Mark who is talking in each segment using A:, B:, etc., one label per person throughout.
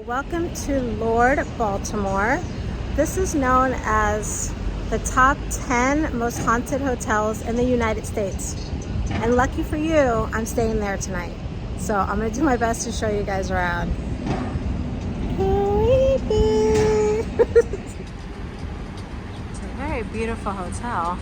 A: Welcome to Lord Baltimore. This is known as the top 10 most haunted hotels in the United States. And lucky for you, I'm staying there tonight. So I'm gonna do my best to show you guys around. Creepy. It's a very beautiful hotel.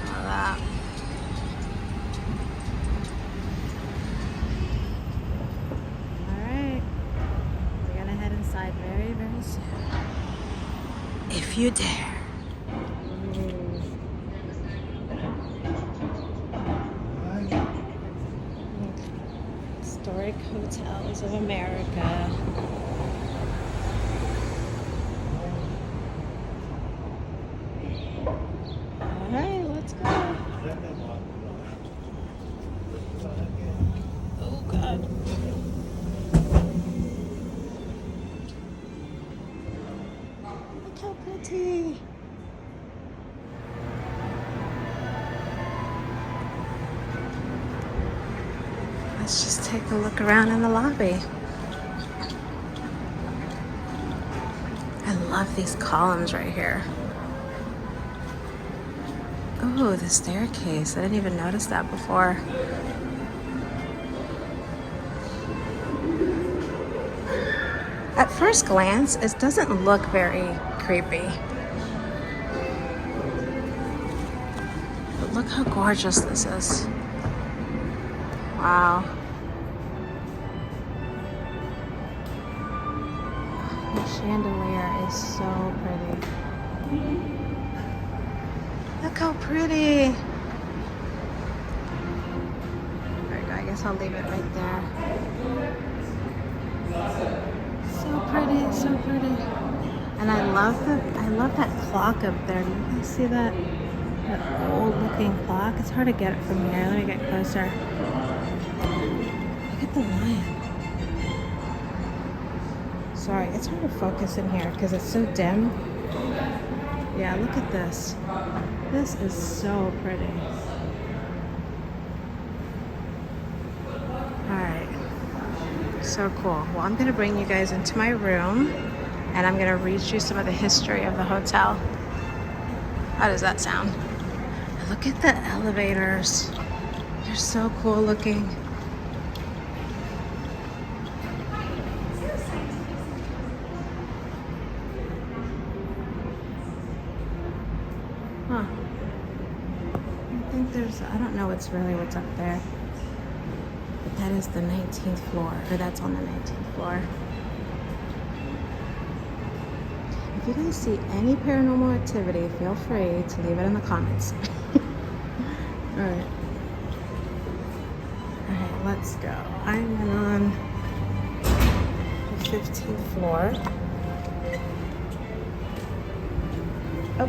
A: Look at that. Inside very, very soon. If you dare. Historic Hotels of America. All right, let's go. Oh, God. How pretty. Let's just take a look around in the lobby. I love these columns right here. Oh, the staircase. I didn't even notice that before. At first glance, it doesn't look very creepy. But look how gorgeous this is. Wow. The chandelier is so pretty. Look how pretty. There we go. I guess I'll leave it right there. So pretty, so pretty. And I love that clock up there. Do you guys see that? That old looking clock. It's hard to get it from here. Let me get closer. Look at the lion. Sorry, it's hard to focus in here because it's so dim. Yeah, look at this. This is so pretty. Alright. So cool. Well, I'm going to bring you guys into my room and I'm going to read you some of the history of the hotel. How does that sound? Look at the elevators. They're so cool looking. Huh. I don't know what's up there. But that is the 19th floor, or that's on the 19th floor. If you guys see any paranormal activity, feel free to leave it in the comments. Alright. Alright, let's go. I'm on the 15th floor. Oh.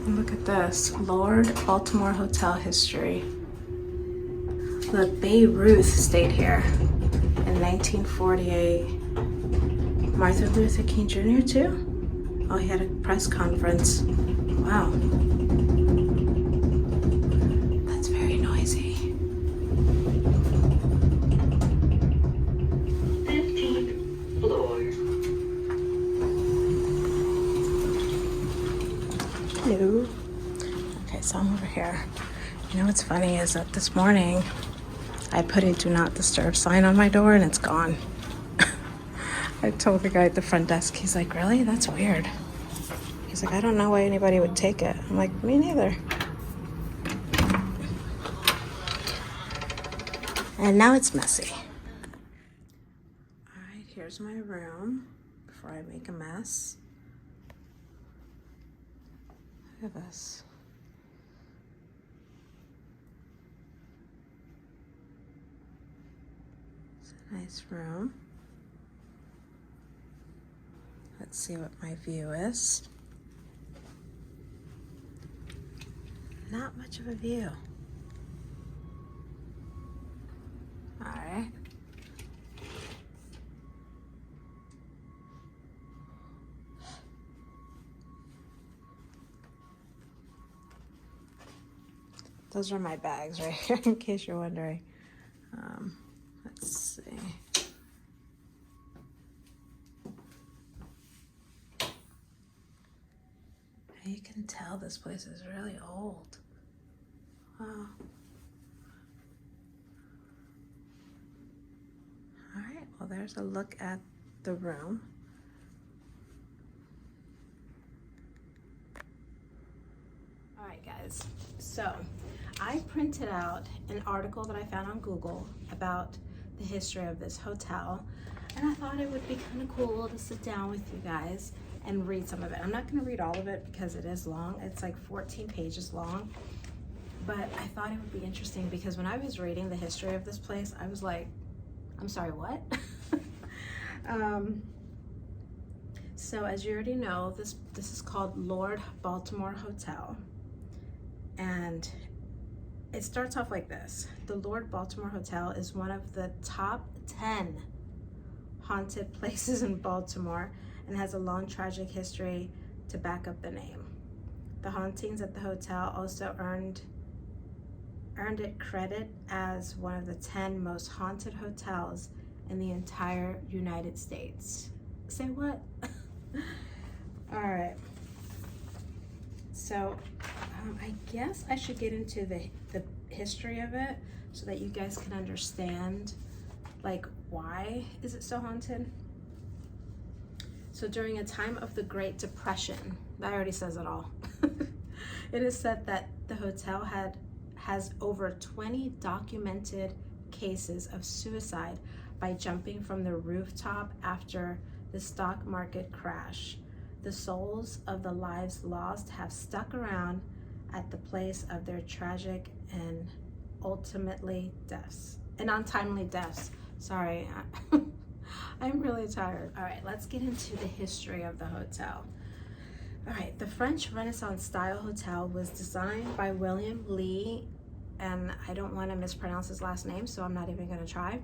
A: Look at this, Lord Baltimore Hotel history. The Babe stayed here in 1948. Martin Luther King Jr. too? Oh, he had a press conference. Wow. That's very noisy.
B: 15th floor.
A: Hello. Okay, so I'm over here. You know what's funny is that this morning I put a do not disturb sign on my door and it's gone. I told the guy at the front desk, he's like, really? That's weird. He's like, I don't know why anybody would take it. I'm like, me neither. And now it's messy. All right, here's my room before I make a mess. Look at this. It's a nice room. Let's see what my view is. Not much of a view. All right. Those are my bags right here, in case you're wondering. Let's see. You can tell this place is really old. Wow. All right, well, there's a look at the room. All right, guys, so I printed out an article that I found on Google about the history of this hotel, and I thought it would be kind of cool to sit down with you guys and read some of it. I'm not going to read all of it because it is long. It's like 14 pages long, but I thought it would be interesting because when I was reading the history of this place, I was like, I'm sorry, what? So as you already know, this is called Lord Baltimore Hotel. And it starts off like this. The Lord Baltimore Hotel is one of the top 10 haunted places in Baltimore and has a long tragic history to back up the name. The hauntings at the hotel also earned it credit as one of the 10 most haunted hotels in the entire United States. Say what? All right. So I guess I should get into the history of it so that you guys can understand, like, why is it so haunted? So during a time of the Great Depression, that already says it all. It is said that the hotel has over 20 documented cases of suicide by jumping from the rooftop after the stock market crash. The souls of the lives lost have stuck around at the place of their tragic and untimely deaths. Sorry, I'm really tired. All right, let's get into the history of the hotel. All right, the French Renaissance style hotel was designed by William Lee, and I don't want to mispronounce his last name, so I'm not even going to try,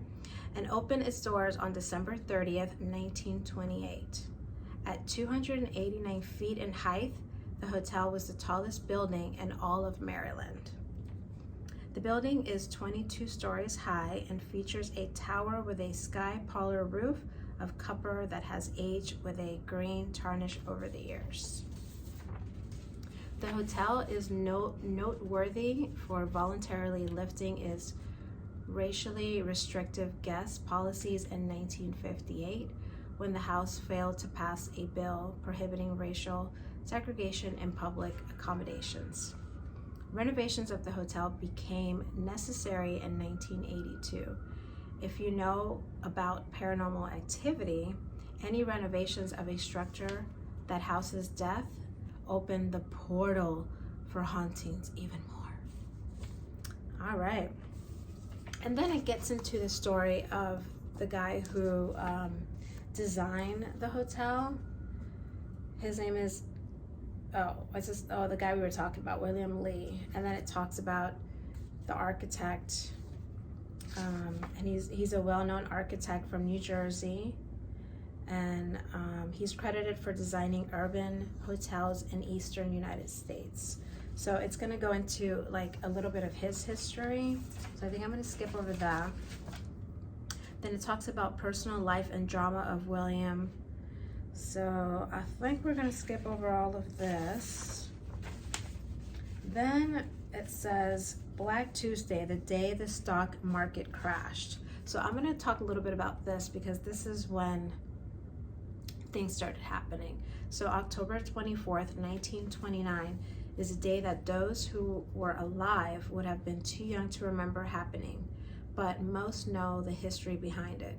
A: and opened its doors on December 30th, 1928. At 289 feet in height, the hotel was the tallest building in all of Maryland. The building is 22 stories high and features a tower with a sky parlor roof of copper that has aged with a green tarnish over the years. The hotel is noteworthy for voluntarily lifting its racially restrictive guest policies in 1958 when the House failed to pass a bill prohibiting racial segregation in public accommodations. Renovations of the hotel became necessary in 1982. If you know about paranormal activity, any renovations of a structure that houses death open the portal for hauntings even more. All right. And then it gets into the story of the guy who designed the hotel. His name is, the guy we were talking about, William Lee. And then it talks about the architect, and he's a well-known architect from New Jersey. And he's credited for designing urban hotels in Eastern United States. So it's gonna go into like a little bit of his history. So I think I'm gonna skip over that. Then it talks about personal life and drama of William. So I think we're gonna skip over all of this. Then it says Black Tuesday, the day the stock market crashed. So I'm gonna talk a little bit about this because this is when things started happening. So October 24th, 1929 is a day that those who were alive would have been too young to remember happening, but most know the history behind it.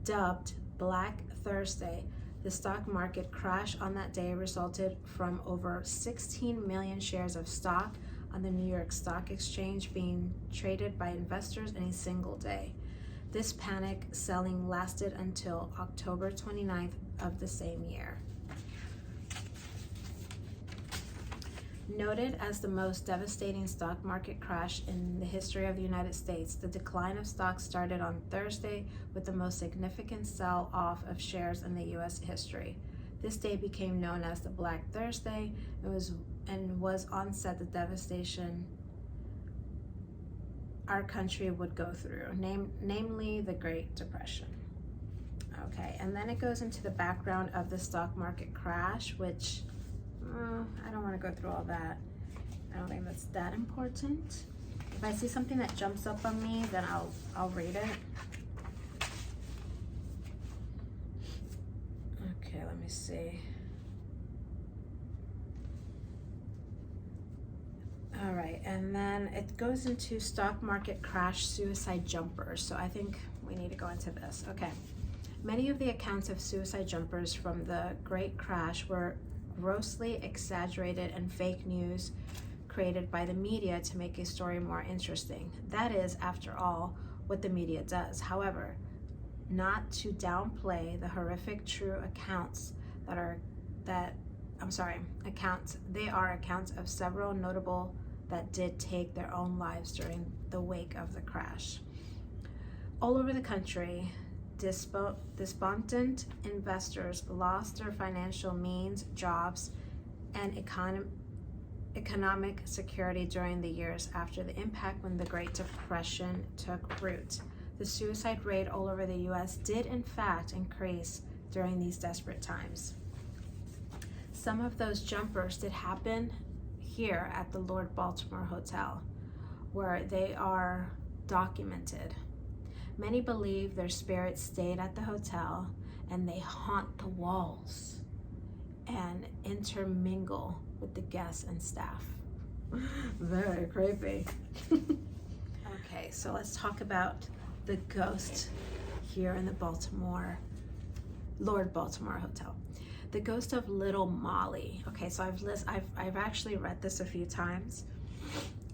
A: Dubbed Black Thursday, the stock market crash on that day resulted from over 16 million shares of stock on the New York Stock Exchange being traded by investors in a single day. This panic selling lasted until October 29th of the same year. Noted as the most devastating stock market crash in the history of the United States, the decline of stocks started on Thursday with the most significant sell-off of shares in the U.S. history. This day became known as the Black Thursday. It was onset the devastation our country would go through, namely the Great Depression. Okay, and then it goes into the background of the stock market crash, which I don't want to go through all that. I don't think that's that important. If I see something that jumps up on me, then I'll read it. Okay, let me see. All right, and then it goes into stock market crash suicide jumpers. So I think we need to go into this. Okay. Many of the accounts of suicide jumpers from the Great Crash were grossly exaggerated and fake news created by the media to make a story more interesting. That is, after all, what the media does. However, not to downplay the horrific true accounts they are accounts of several notable that did take their own lives during the wake of the crash. All over the country, despondent investors lost their financial means, jobs, and economic security during the years after the impact when the Great Depression took root. The suicide rate all over the U.S. did in fact increase during these desperate times. Some of those jumpers did happen here at the Lord Baltimore Hotel, where they are documented. Many believe their spirits stayed at the hotel and they haunt the walls and intermingle with the guests and staff. Very creepy. Okay, so let's talk about the ghost here in the Lord Baltimore Hotel. The ghost of little Molly. Okay, so I've actually read this a few times.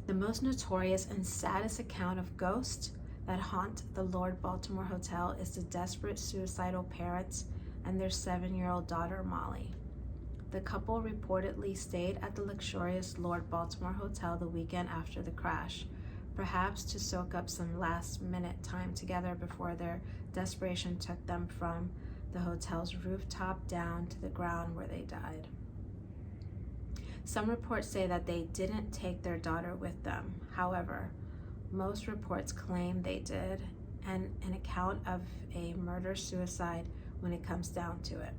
A: The most notorious and saddest account of ghosts that haunt the Lord Baltimore Hotel is the desperate suicidal parents and their 7-year-old daughter Molly. The couple reportedly stayed at the luxurious Lord Baltimore Hotel the weekend after the crash, perhaps to soak up some last-minute time together before their desperation took them from the hotel's rooftop down to the ground where they died. Some reports say that they didn't take their daughter with them. However, most reports claim they did, and an account of a murder-suicide when it comes down to it.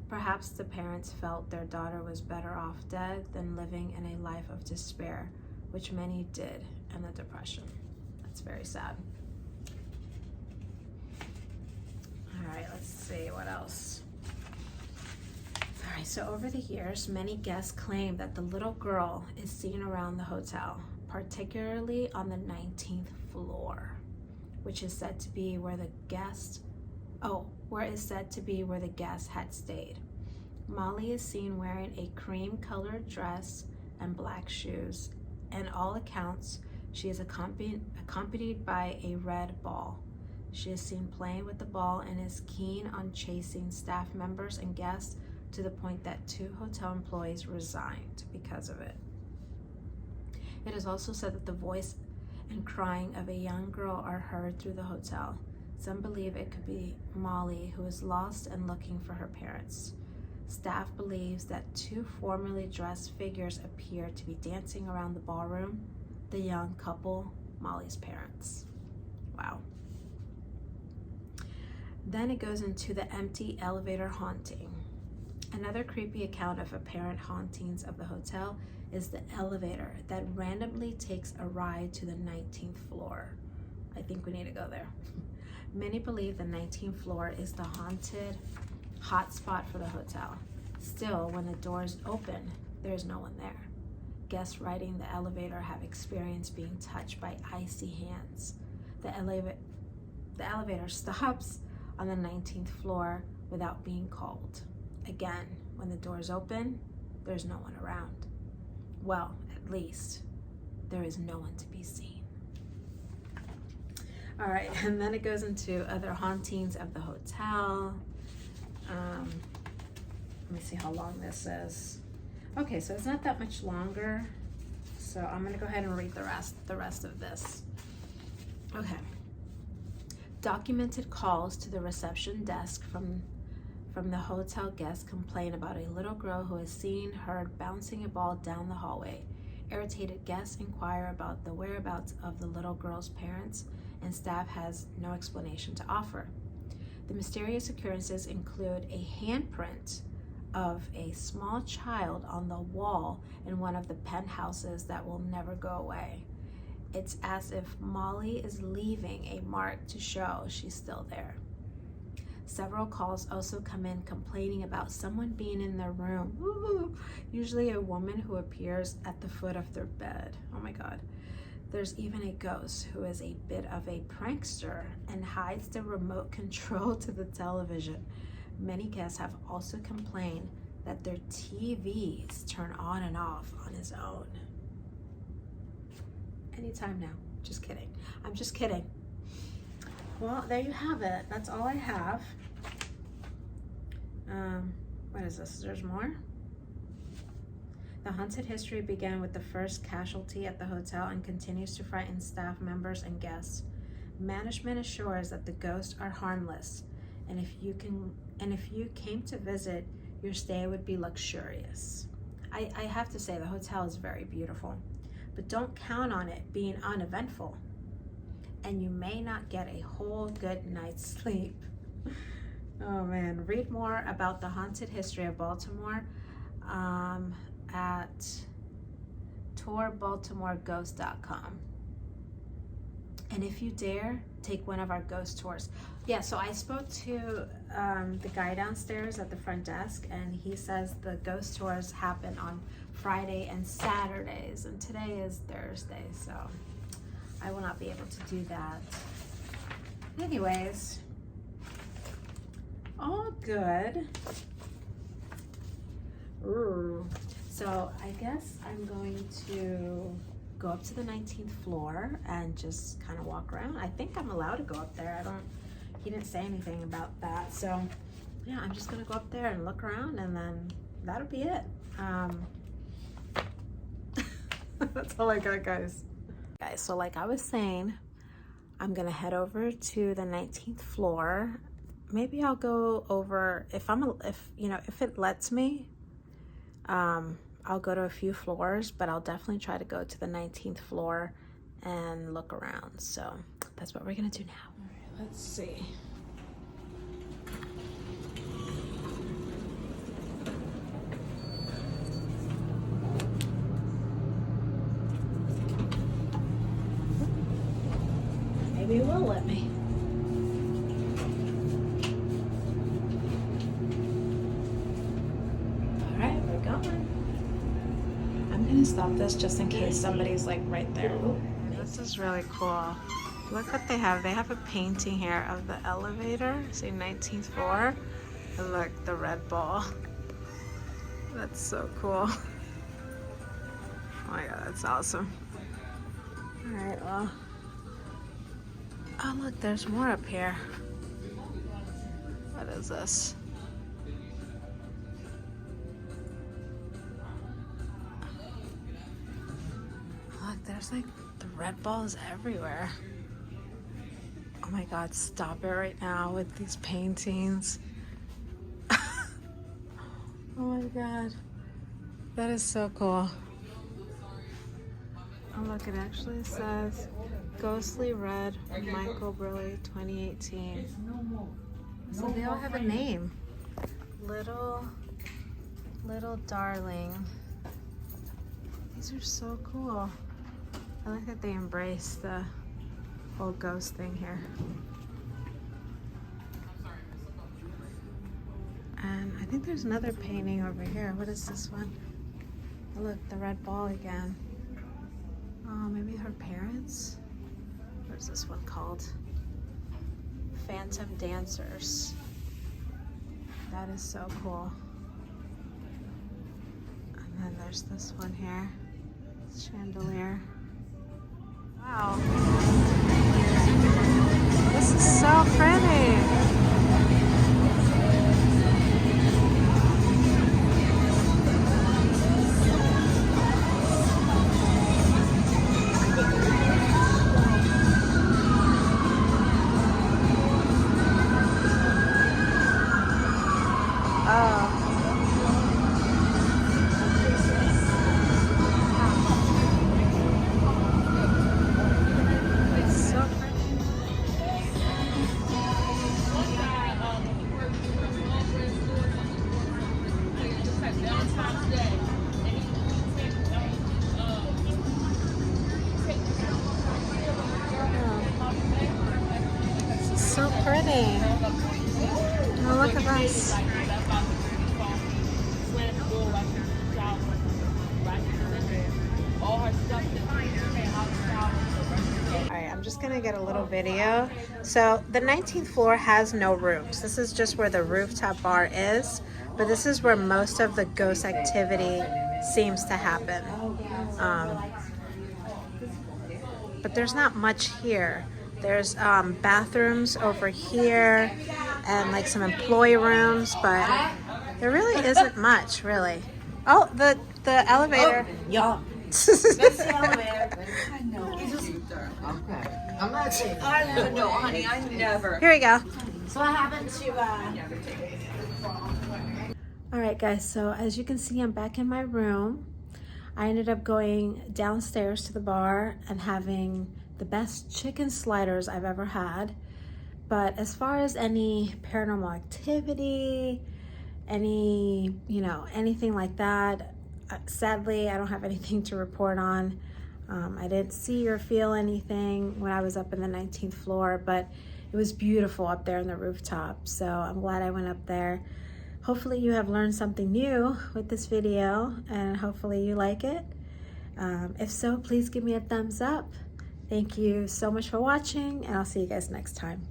A: Perhaps the parents felt their daughter was better off dead than living in a life of despair, which many did in the Depression. That's very sad. All right, let's see what else. All right, so over the years, many guests claim that the little girl is seen around the hotel, particularly on the 19th floor, which is said to be where the guest had stayed. Molly is seen wearing a cream-colored dress and black shoes, and all accounts, she is accompanied by a red ball. She is seen playing with the ball and is keen on chasing staff members and guests to the point that 2 hotel employees resigned because of it. It is also said that the voice and crying of a young girl are heard through the hotel. Some believe it could be Molly, who is lost and looking for her parents. Staff believes that 2 formally dressed figures appear to be dancing around the ballroom, the young couple, Molly's parents. Wow. Then it goes into the empty elevator haunting. Another creepy account of apparent hauntings of the hotel is the elevator that randomly takes a ride to the 19th floor. I think we need to go there. Many believe the 19th floor is the haunted hotspot for the hotel. Still, when the doors open, there's no one there. Guests riding the elevator have experienced being touched by icy hands. The elevator stops on the 19th floor without being called. Again, when the doors open, there's no one around. Well, at least there is no one to be seen. All right, and then it goes into other hauntings of the hotel. Let me see how long this is. Okay, so it's not that much longer. So I'm gonna go ahead and read the rest of this. Okay. Documented calls to the reception desk from the hotel guests complain about a little girl who is seen heard bouncing a ball down the hallway. Irritated guests inquire about the whereabouts of the little girl's parents, and staff has no explanation to offer. The mysterious occurrences include a handprint of a small child on the wall in one of the penthouses that will never go away. It's as if Molly is leaving a mark to show she's still there. Several calls also come in complaining about someone being in their room. Ooh, usually a woman who appears at the foot of their bed. Oh my God. There's even a ghost who is a bit of a prankster and hides the remote control to the television. Many guests have also complained that their TVs turn on and off on its own. Anytime now. Just kidding. I'm just kidding. Well, there you have it. That's all I have. What is this? There's more? The haunted history began with the first casualty at the hotel and continues to frighten staff members and guests. Management assures that the ghosts are harmless, and if you came to visit, your stay would be luxurious. I have to say the hotel is very beautiful, but don't count on it being uneventful, and you may not get a whole good night's sleep. Oh man, read more about the haunted history of Baltimore at tourbaltimoreghost.com. And if you dare, take one of our ghost tours. Yeah, so I spoke to the guy downstairs at the front desk, and he says the ghost tours happen on Friday and Saturdays, and today is Thursday, so I will not be able to do that. Anyways, all good. Ooh. So I guess I'm going to go up to the 19th floor and just kind of walk around. I think I'm allowed to go up there. He didn't say anything about that. So yeah, I'm just gonna go up there and look around, and then that'll be it. That's all I got, guys. Guys, so like I was saying, I'm gonna head over to the 19th floor. Maybe I'll go over, if it lets me, I'll go to a few floors, but I'll definitely try to go to the 19th floor and look around. So that's what we're gonna do now. All right, let's see. Maybe it will let me. All right, we're going. I'm gonna stop this just in case somebody's like right there. This is really cool. Look what they have. They have a painting here of the elevator. See, 19th floor. And look, the red ball. That's so cool. Oh my God, that's awesome. All right, well. Oh, look, there's more up here. What is this? Look, there's like the red balls everywhere. Oh my God, stop it right now with these paintings. Oh my God, that is so cool. Oh look, it actually says Ghostly Red, Michael Burley, 2018. So they all have a name. Little Darling. These are so cool. I like that they embrace the whole ghost thing here. And I think there's another painting over here. What is this one? Oh, look, the red ball again. Oh, maybe her parents? What is this one called? Phantom Dancers. That is so cool. And then there's this one here. Chandelier. Wow. This is so pretty. funny. Oh, look at this. Alright, I'm just gonna get a little video. So the 19th floor has no rooms. This is just where the rooftop bar is, but this is where most of the ghost activity seems to happen. But there's not much here. There's bathrooms over here and like some employee rooms, but there really isn't much, really. Oh, the elevator.
C: Yeah. That's the elevator. I know. You just, okay. I'm not saying. I don't know, honey. I never.
A: Here we go.
C: So what happened to,
A: All right, guys, so as you can see, I'm back in my room. I ended up going downstairs to the bar and having the best chicken sliders I've ever had. But as far as any paranormal activity, anything like that, sadly, I don't have anything to report on. I didn't see or feel anything when I was up in the 19th floor, but it was beautiful up there on the rooftop. So I'm glad I went up there. Hopefully you have learned something new with this video, and hopefully you like it. If so, please give me a thumbs up. Thank you so much for watching, and I'll see you guys next time.